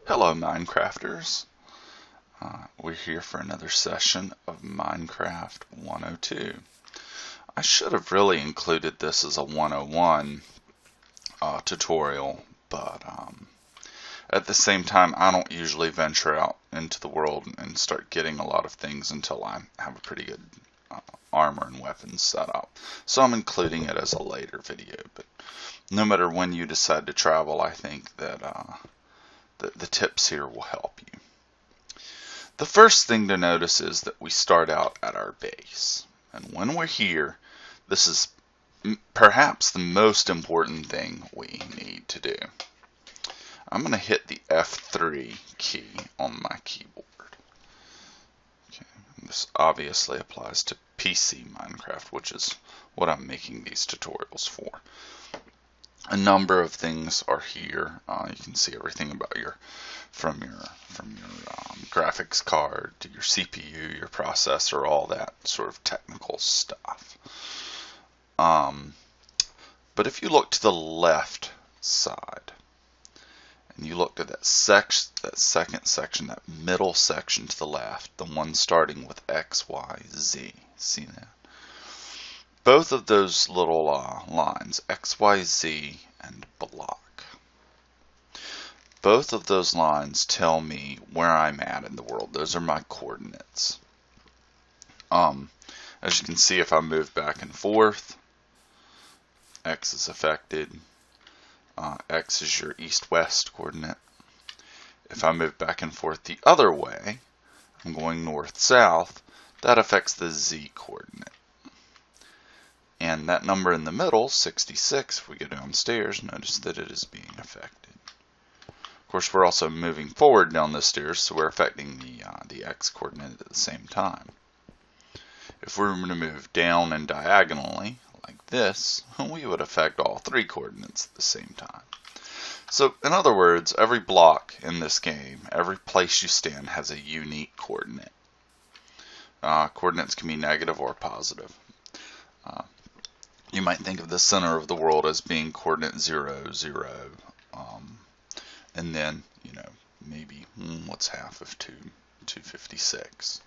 Hello, Minecrafters. We're here for another session of Minecraft 102. I should have really included this as a 101 tutorial, but at the same time, I don't usually venture out into the world and start getting a lot of things until I have a pretty good armor and weapons set up. So I'm including it as a later video, but no matter when you decide to travel, I think that the tips here will help you. The first thing to notice is that we start out at our base. And when we're here, this is perhaps the most important thing we need to do. I'm going to hit the F3 key on my keyboard. Okay. This obviously applies to PC Minecraft, which is what I'm making these tutorials for. A number of things are here. You can see everything about from your graphics card to your CPU, your processor, all that sort of technical stuff. But if you look to the left side and you look at that second section, that middle section to the left, the one starting with X, Y, Z, see that? Both of those little lines, X, Y, Z, and block, both of those lines tell me where I'm at in the world. Those are my coordinates. As you can see, if I move back and forth, X is affected. X is your east-west coordinate. If I move back and forth the other way, I'm going north-south, that affects the Z coordinate. And that number in the middle, 66, if we go downstairs, notice that it is being affected. Of course, we're also moving forward down the stairs, so we're affecting the X coordinate at the same time. If we were to move down and diagonally, like this, we would affect all three coordinates at the same time. So, in other words, every block in this game, every place you stand has a unique coordinate. Coordinates can be negative or positive. You might think of the center of the world as being coordinate 0, 0, and then, maybe, what's half of 256?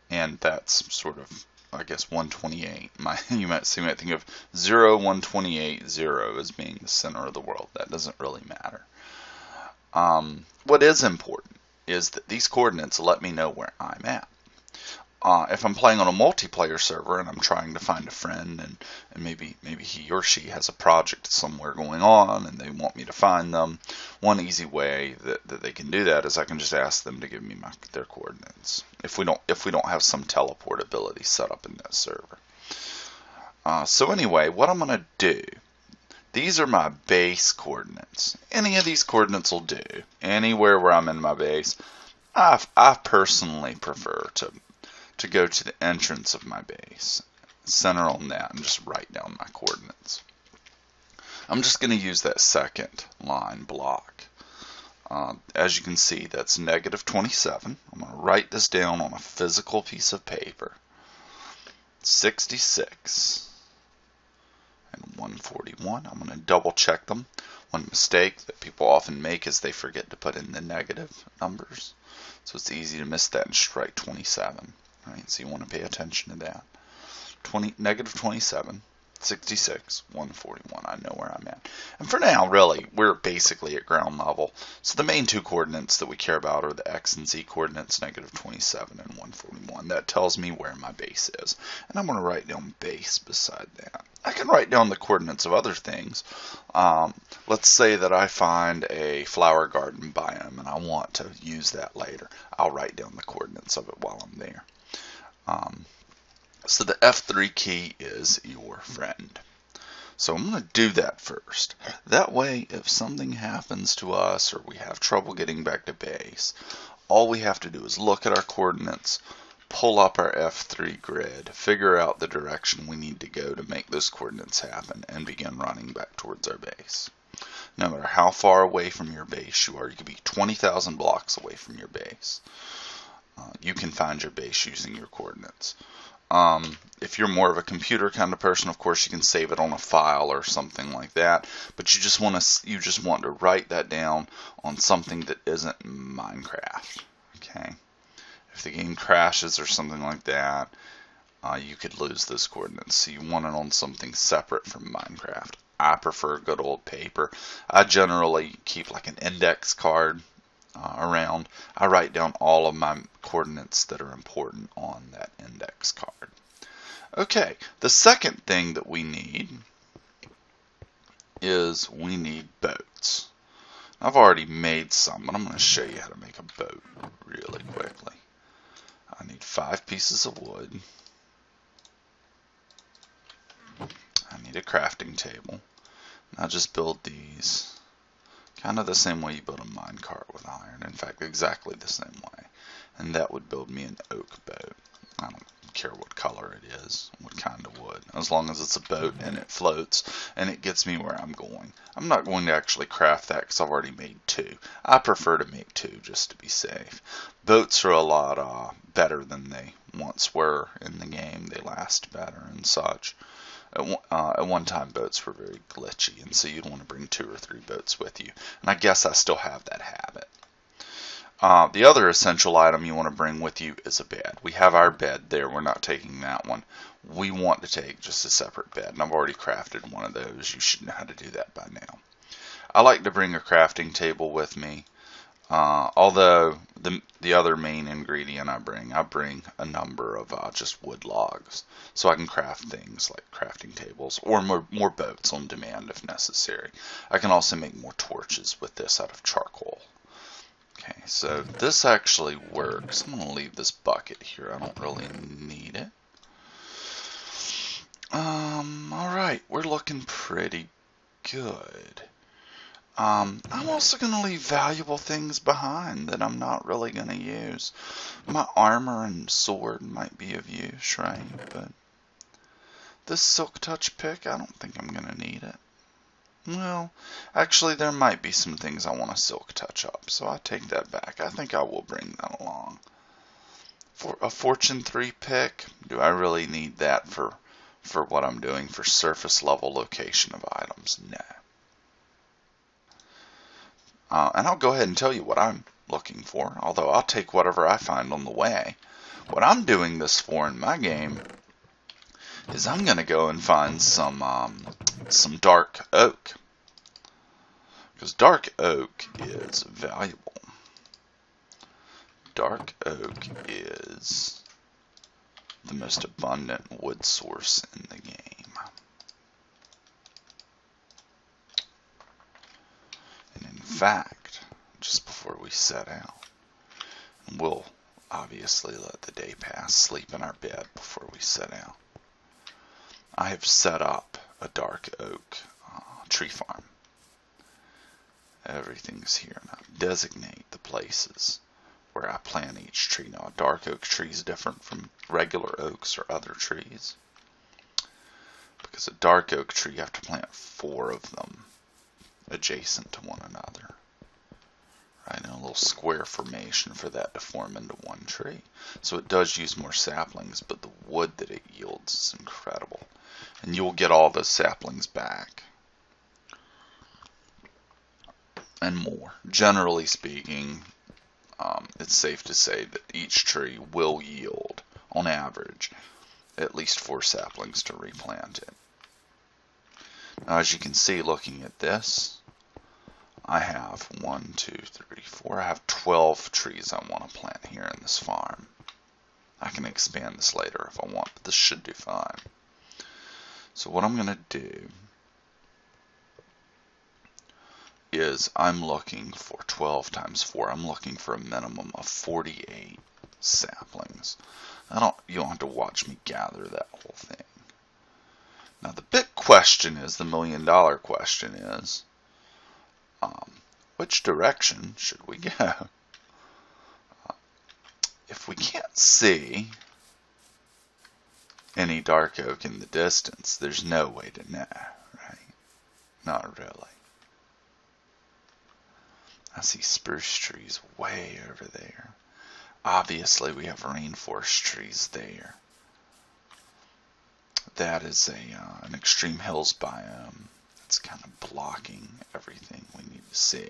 And that's sort of, I guess, 128. You might think of 0, 128, 0 as being the center of the world. That doesn't really matter. What is important is that these coordinates let me know where I'm at. If I'm playing on a multiplayer server and I'm trying to find a friend and maybe he or she has a project somewhere going on and they want me to find them, one easy way that they can do that is I can just ask them to give me their coordinates if we don't have some teleport ability set up in that server. So anyway, what I'm going to do, these are my base coordinates. Any of these coordinates will do. Anywhere where I'm in my base, I personally prefer to go to the entrance of my base, center on that, and just write down my coordinates. I'm just going to use that second line block. As you can see, that's negative 27. I'm going to write this down on a physical piece of paper. 66 and 141. I'm going to double check them. One mistake that people often make is they forget to put in the negative numbers. So it's easy to miss that and just write 27. Right, so you want to pay attention to that. Negative 27, 66, 141. I know where I'm at. And for now, really, we're basically at ground level. So the main two coordinates that we care about are the X and Z coordinates, negative 27 and 141. That tells me where my base is. And I'm going to write down base beside that. I can write down the coordinates of other things. Let's say that I find a flower garden biome and I want to use that later. I'll write down the coordinates of it while I'm there. So the F3 key is your friend. So I'm going to do that first. That way, if something happens to us or we have trouble getting back to base, all we have to do is look at our coordinates, pull up our F3 grid, figure out the direction we need to go to make those coordinates happen, and begin running back towards our base. No matter how far away from your base you are, you could be 20,000 blocks away from your base. You can find your base using your coordinates. If you're more of a computer kind of person, of course, you can save it on a file or something like that. But you just want to write that down on something that isn't Minecraft. Okay. If the game crashes or something like that, you could lose those coordinates. So you want it on something separate from Minecraft. I prefer good old paper. I generally keep like an index card around. I write down all of my coordinates that are important on that index card. Okay, the second thing that we need is we need boats. I've already made some, but I'm going to show you how to make a boat really quickly. I need 5 pieces of wood. I need a crafting table. I'll just build these kind of the same way you build a minecart with iron. In fact, exactly the same way. And that would build me an oak boat. I don't care what color it is, what kind of wood, as long as it's a boat and it floats and it gets me where I'm going. I'm not going to actually craft that because I've already made 2. I prefer to make 2 just to be safe. Boats are a lot better than they once were in the game. They last better and such. At one time, boats were very glitchy, and so you'd want to bring 2 or 3 boats with you. And I guess I still have that habit. The other essential item you want to bring with you is a bed. We have our bed there. We're not taking that one. We want to take just a separate bed, and I've already crafted one of those. You should know how to do that by now. I like to bring a crafting table with me. Although the other main ingredient I bring a number of just wood logs, so I can craft things like crafting tables or more boats on demand if necessary. I can also make more torches with this out of charcoal. Okay, so this actually works. I'm going to leave this bucket here. I don't really need it. Alright, we're looking pretty good. I'm also going to leave valuable things behind that I'm not really going to use. My armor and sword might be of use, right? But this silk touch pick, I don't think I'm going to need it. Well, actually, there might be some things I want to silk touch up, so I take that back. I think I will bring that along. For a Fortune 3 pick, do I really need that for what I'm doing for surface level location of items? No. And I'll go ahead and tell you what I'm looking for, although I'll take whatever I find on the way. What I'm doing this for in my game is I'm going to go and find some dark oak, because dark oak is valuable. Dark oak is the most abundant wood source in the game. And in fact, just before we set out, we'll obviously let the day pass, sleep in our bed before we set out. I have set up a dark oak tree farm. Everything's here, and I designate the places where I plant each tree. Now, a dark oak tree is different from regular oaks or other trees, because a dark oak tree you have to plant 4 of them adjacent to one another. Right, in a little square formation for that to form into one tree. So it does use more saplings, but the wood that it yields is incredible. And you'll get all those saplings back. And more. Generally speaking, it's safe to say that each tree will yield, on average, at least 4 saplings to replant it. Now, as you can see, looking at this, I have 1, 2, 3, 4. I have 12 trees I want to plant here in this farm. I can expand this later if I want, but this should do fine. So what I'm going to do is I'm looking for 12 times 4. I'm looking for a minimum of 48 saplings. You don't have to watch me gather that whole thing. Now the big question is, the $1 million question is, which direction should we go? If we can't see any dark oak in the distance, there's no way to know, right? Not really. I see spruce trees way over there. Obviously, we have rainforest trees there. that is an extreme hills biome. It's kind of blocking everything we need to see.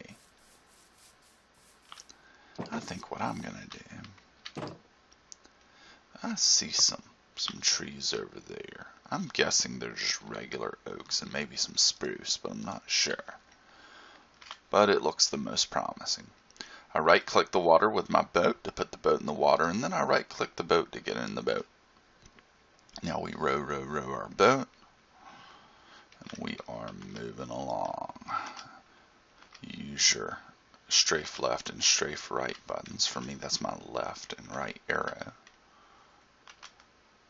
I think what I'm gonna do, I see some trees over there. I'm guessing they're just regular oaks and maybe some spruce, but I'm not sure. But it looks the most promising. I right click the water with my boat to put the boat in the water, and then I right click the boat to get in the boat. Now we row our boat, and we are moving along. Use your strafe left and strafe right buttons. For me, that's my left and right arrow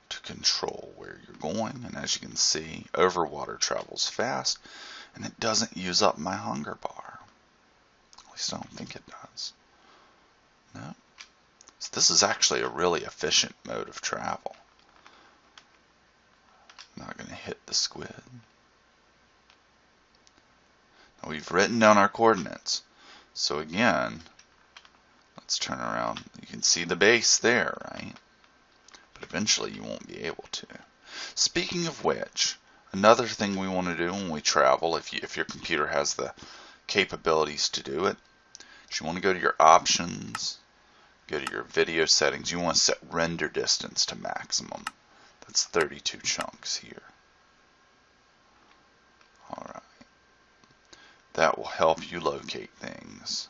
to control where you're going. And as you can see, over water travels fast, and it doesn't use up my hunger bar. At least I don't think it does. No. So this is actually a really efficient mode of travel. I'm not going to hit the squid. Now we've written down our coordinates. So again, let's turn around. You can see the base there, right? But eventually you won't be able to. Speaking of which, another thing we want to do when we travel, if your computer has the capabilities to do it, is you want to go to your options, go to your video settings. You want to set render distance to maximum. That's 32 chunks here. Alright. That will help you locate things.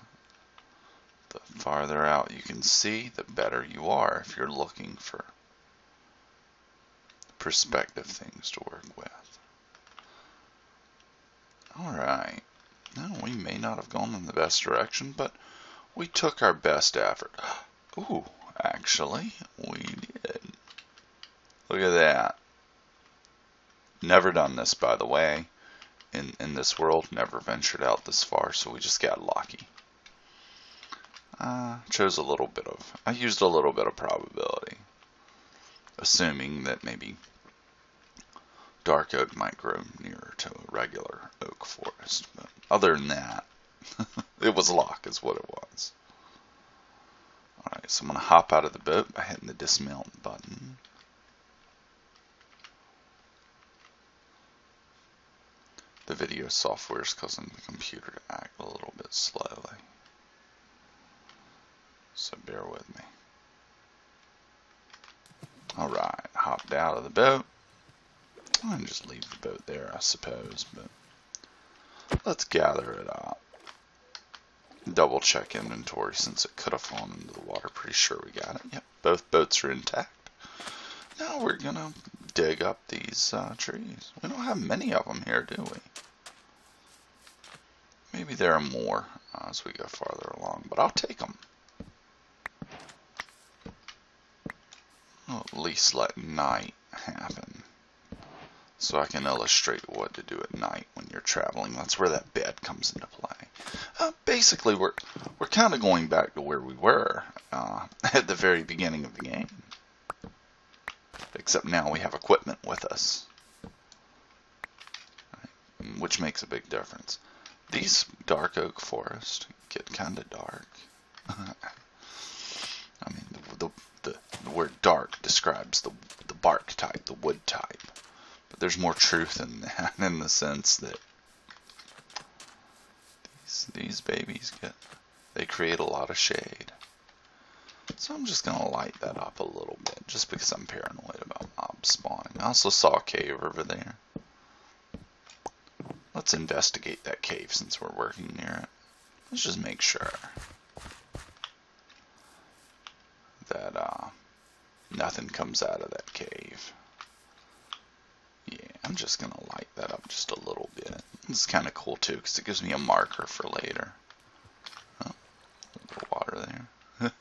The farther out you can see, the better you are if you're looking for perspective things to work with. Alright. Now, we may not have gone in the best direction, but we took our best effort. Ooh, actually, we did. Look at that. Never done this, by the way. In this world, never ventured out this far, so we just got lucky. I used a little bit of probability, assuming that maybe dark oak might grow nearer to a regular oak forest. But other than that, it was luck is what it was. Alright, so I'm going to hop out of the boat by hitting the dismount button. The video software is causing the computer to act a little bit slowly. So bear with me. Alright, hopped out of the boat. And just leave the boat there, I suppose, but let's gather it up. Double check inventory since it could have fallen into the water. Pretty sure we got it. Yep, both boats are intact. Now we're gonna dig up these trees. We don't have many of them here, do we? Maybe there are more as we go farther along, but I'll take them. I'll at least let night happen, so I can illustrate what to do at night when you're traveling. That's where that bed comes into play. Basically, we're kind of going back to where we were at the very beginning of the game. Except now we have equipment with us, right? Which makes a big difference. These dark oak forests get kind of dark. I mean, the word dark describes the bark type, the wood type. But there's more truth in that, in the sense that these babies they create a lot of shade. So I'm just going to light that up a little bit, just because I'm paranoid about mobs spawning. I also saw a cave over there. Let's investigate that cave since we're working near it. Let's just make sure that nothing comes out of that cave. Yeah, I'm just going to light that up just a little bit. It's kind of cool too, because it gives me a marker for later. Oh, a little water there.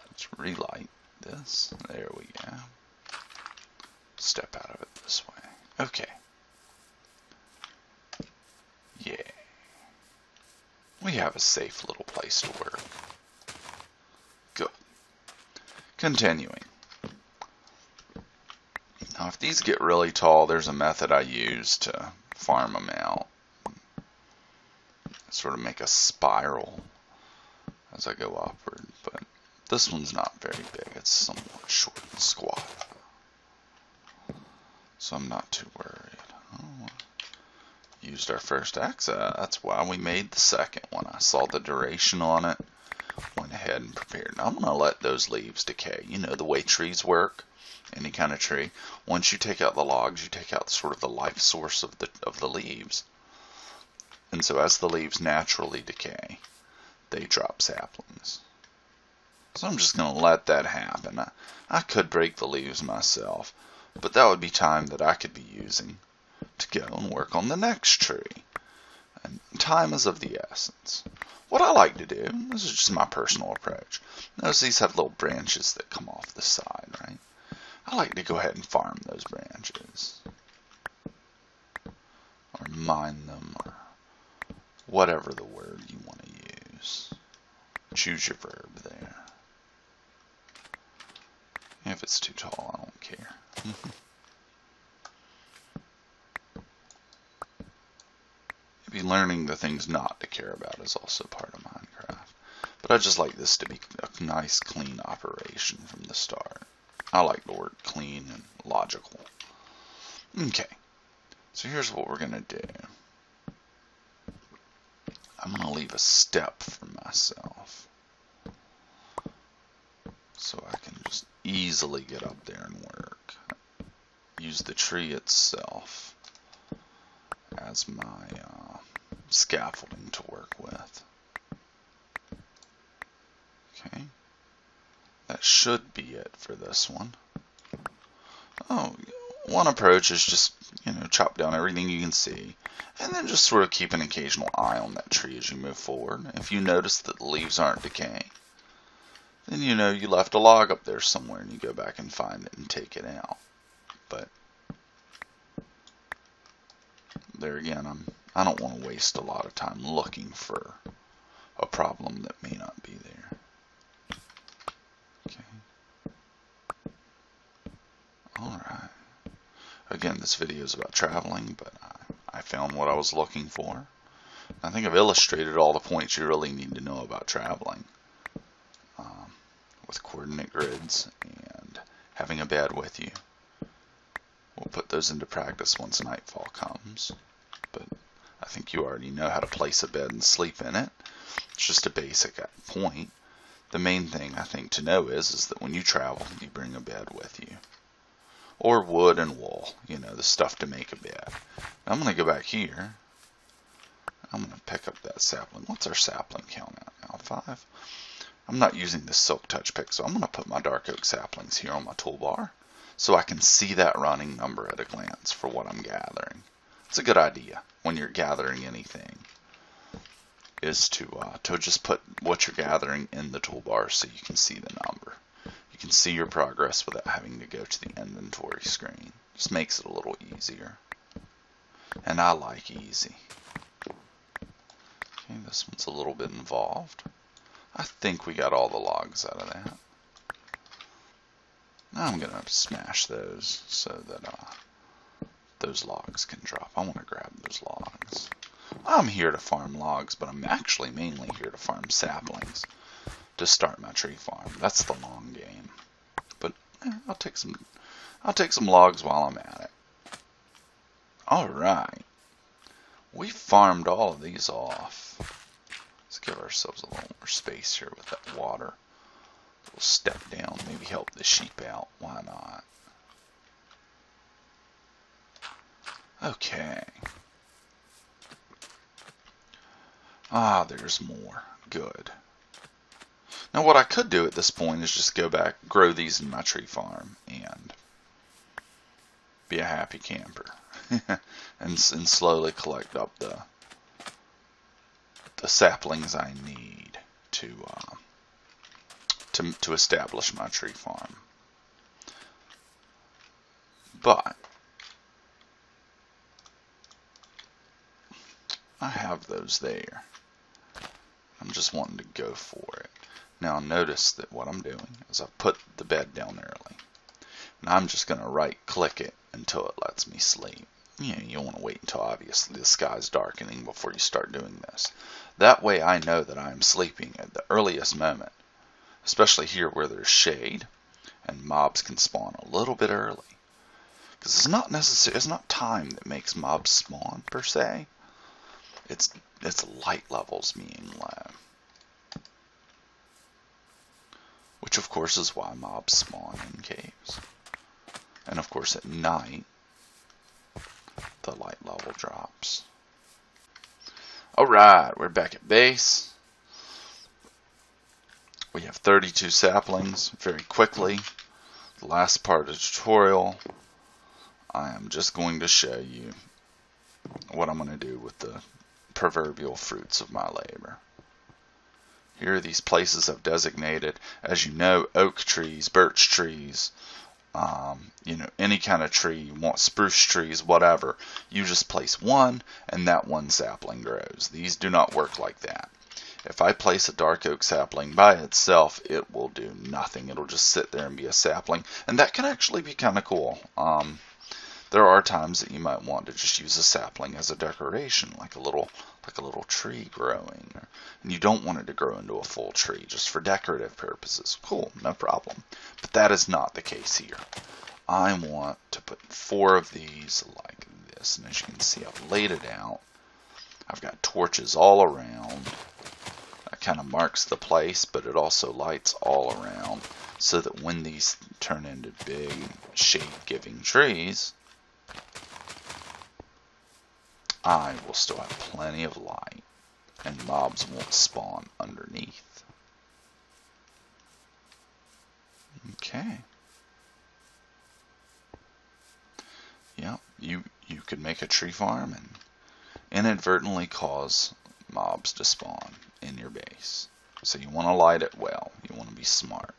Let's relight this. There we go. Step out of it this way. Okay. Yeah. We have a safe little place to work. Good. Continuing. Now if these get really tall, there's a method I use to farm them out. Sort of make a spiral as I go upward, but this one's not very big. It's somewhat short and squat. so I'm not too worried. Oh, used our first X. That's why we made the second one. I saw the duration on it, went ahead and prepared. Now I'm going to let those leaves decay. You know the way trees work, any kind of tree. Once you take out the logs, you take out sort of the life source of the leaves. And so as the leaves naturally decay, they drop saplings. So I'm just going to let that happen. I could break the leaves myself, but that would be time that I could be using to go and work on the next tree. And time is of the essence. What I like to do, this is just my personal approach. Notice these have little branches that come off the side, right? I like to go ahead and farm those branches. Or mine them, or whatever the word you want to use. Choose your verb there. If it's too tall, I don't care. Maybe learning the things not to care about is also part of Minecraft. But I just like this to be a nice, clean operation from the start. I like the word clean and logical. Okay, so here's what we're going to do. I'm going to leave a step for myself, so I can just easily get up there and work. Use the tree itself as my scaffolding to work with. Okay, that should be it for this one. Oh, one approach is just, chop down everything you can see, and then just sort of keep an occasional eye on that tree as you move forward. If you notice that the leaves aren't decaying, then you know you left a log up there somewhere and you go back and find it and take it out. But there again, I don't want to waste a lot of time looking for a problem that may not be there. Okay. Alright. Again, this video is about traveling, but I found what I was looking for. I think I've illustrated all the points you really need to know about traveling. With coordinate grids and having a bed with you. We'll put those into practice once nightfall comes. But I think you already know how to place a bed and sleep in it. It's just a basic point. The main thing I think to know is that when you travel, you bring a bed with you. Or wood and wool, the stuff to make a bed. Now I'm going to go back here. I'm going to pick up that sapling. What's our sapling count at now? 5? I'm not using the silk touch pick, so I'm going to put my dark oak saplings here on my toolbar so I can see that running number at a glance for what I'm gathering. It's a good idea when you're gathering anything, is to just put what you're gathering in the toolbar so you can see the number. You can see your progress without having to go to the inventory screen. Just makes it a little easier. And I like easy. Okay, this one's a little bit involved. I think we got all the logs out of that. Now I'm going to smash those so that those logs can drop. I want to grab those logs. I'm here to farm logs, but I'm actually mainly here to farm saplings to start my tree farm. That's the long game. But I'll take some logs while I'm at it. Alright. We farmed all of these off. Let's give ourselves a little more space here with that water. We'll step down, maybe help the sheep out. Why not? Okay. There's more. Good. Now what I could do at this point is just go back, grow these in my tree farm, and be a happy camper. and slowly collect up the saplings I need to establish my tree farm. But I have those there. I'm just wanting to go for it. Now notice that what I'm doing is I put the bed down early. And I'm just going to right click it until it lets me sleep. You want to wait until obviously the sky's darkening before you start doing this. That way I know that I am sleeping at the earliest moment, especially here where there's shade and mobs can spawn a little bit early. Because it's not necessary. It's not time that makes mobs spawn per se. It's light levels being low, which of course is why mobs spawn in caves. And of course at night, the light level drops. Alright, we're back at base. We have 32 saplings. Very quickly, the last part of the tutorial, I am just going to show you what I'm going to do with the proverbial fruits of my labor. Here are these places I've designated. As you know, oak trees, birch trees, any kind of tree you want, spruce trees, whatever. You just place one, and that one sapling grows. These do not work like that. If I place a dark oak sapling by itself, it will do nothing. It'll just sit there and be a sapling, and that can actually be kind of cool. There are times that you might want to just use a sapling as a decoration, like a little tree growing, and you don't want it to grow into a full tree, just for decorative purposes. Cool, no problem. But that is not the case here. I want to put 4 of these like this, and as you can see, I've laid it out. I've got torches all around. That kind of marks the place, but it also lights all around, so that when these turn into big shade-giving trees, I will still have plenty of light, and mobs won't spawn underneath. Okay. Yeah, you could make a tree farm and inadvertently cause mobs to spawn in your base. So you want to light it well. You want to be smart.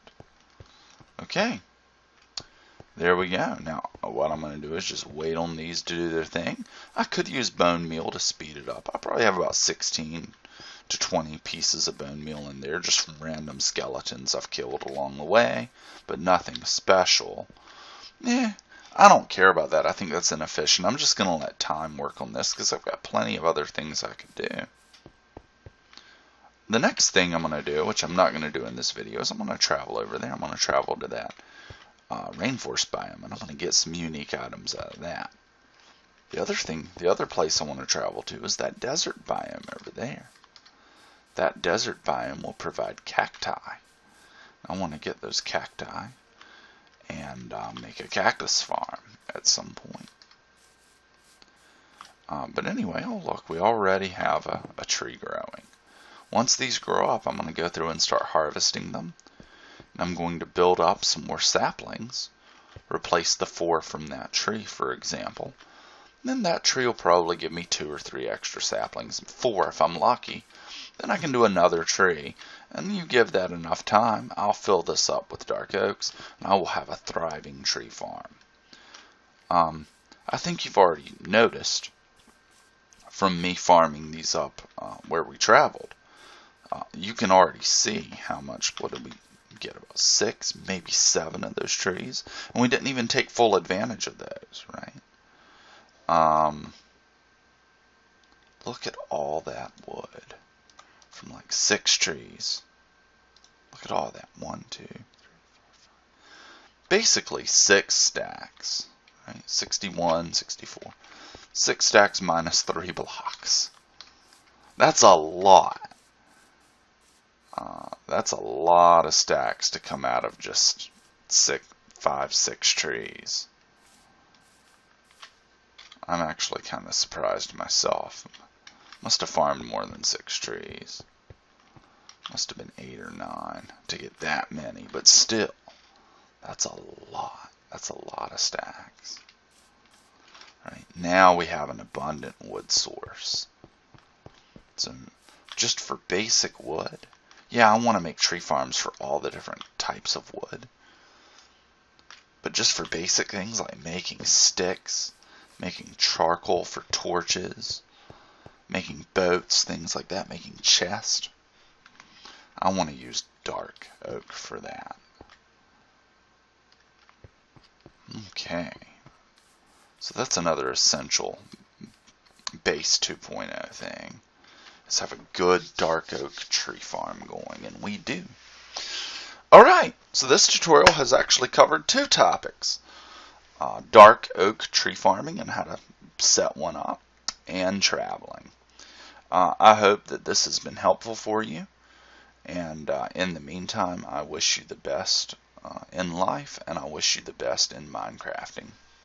Okay. There we go. Now, what I'm going to do is just wait on these to do their thing. I could use bone meal to speed it up. I probably have about 16 to 20 pieces of bone meal in there, just from random skeletons I've killed along the way, but nothing special. I don't care about that. I think that's inefficient. I'm just going to let time work on this because I've got plenty of other things I could do. The next thing I'm going to do, which I'm not going to do in this video, is I'm going to travel over there. I'm going to travel to that rainforest biome, and I'm going to get some unique items out of that. The other place I want to travel to is that desert biome over there. That desert biome will provide cacti. I want to get those cacti and make a cactus farm at some point. But anyway, oh look, we already have a tree growing. Once these grow up, I'm going to go through and start harvesting them. And I'm going to build up some more saplings, replace the 4 from that tree, for example. And then that tree will probably give me 2 or 3 extra saplings, 4 if I'm lucky. Then I can do another tree, and you give that enough time, I'll fill this up with dark oaks, and I will have a thriving tree farm. I think you've already noticed from me farming these up where we traveled, you can already see how much, what did we get, about 6, maybe 7 of those trees, and we didn't even take full advantage of those, right? Look at all that wood from like 6 trees. Look at all that. 1, 2, 3, 4, 5. Basically 6 stacks, right? 61, 64. 6 stacks minus 3 blocks. That's a lot. That's a lot of stacks to come out of just 5, 6 trees. I'm actually kind of surprised myself. Must have farmed more than 6 trees. Must have been 8 or 9 to get that many, but still, that's a lot. That's a lot of stacks. Right, now we have an abundant wood source. So just for basic wood, yeah, I want to make tree farms for all the different types of wood. But just for basic things like making sticks, making charcoal for torches, making boats, things like that, making chests, I want to use dark oak for that. Okay. So that's another essential base 2.0 thing. Let's have a good dark oak tree farm going, and we do. Alright, so this tutorial has actually covered 2 topics. dark oak tree farming and how to set one up, and traveling. I hope that this has been helpful for you, and in the meantime, I wish you the best in life, and I wish you the best in Minecrafting.